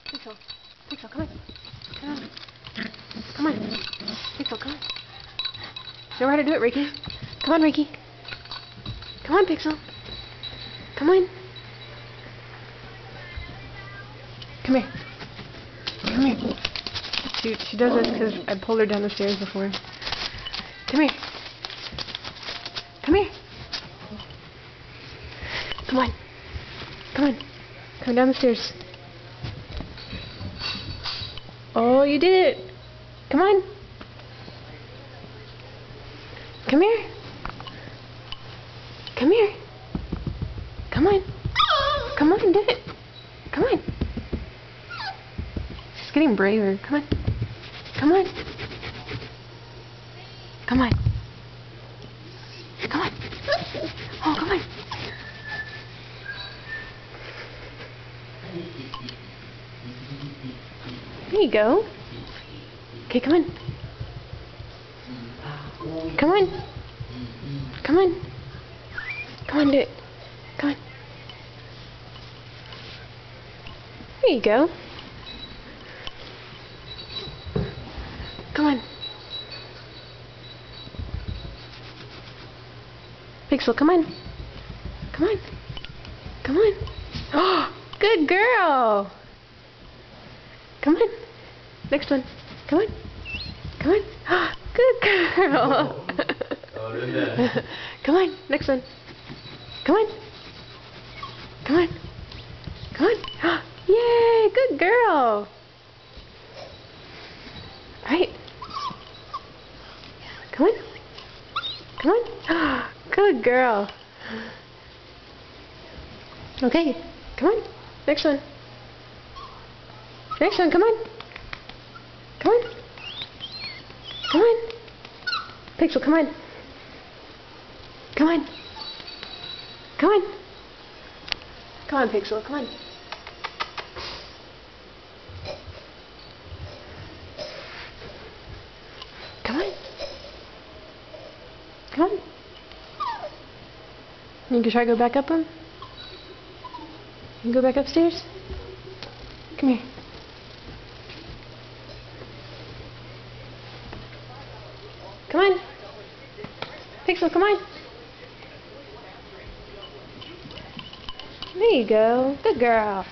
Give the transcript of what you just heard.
Pixel. Pixel, come on. Come on. Come on. Pixel, come on. Know how to do it, Ricky. Come on, Ricky. Come on, Pixel. Come on. Come here. Come here. She does this because I pulled her down the stairs before. Come here. Come here. Come on. Come on. Come down the stairs. Oh, you did it. Come on. Come here. Come here. Come on. Come on, do it. Come on. She's getting braver. Come on. Come on. Come on. Come on. Oh, come on. There you go. Okay, come on. Come on. Come on. Come on, do it. Come on. There you go. Come on. Pixel, come on. Come on. Come on. Oh, good girl. Come on. Next one. Come on. Come on. Oh, good girl. Come on. Next one. Come on. Come on. Come on. Oh, yay. Good girl. Right. Come on. Come on. Oh, good girl. Okay. Come on. Next one. Next one. Come on. Come on. Come on. Pixel, come on. Come on. Come on. Come on, Pixel. Come on. Come on. Come on. You can try to go back up them? You can go back upstairs? Come here. Come on. Pixel, come on. There you go. Good girl.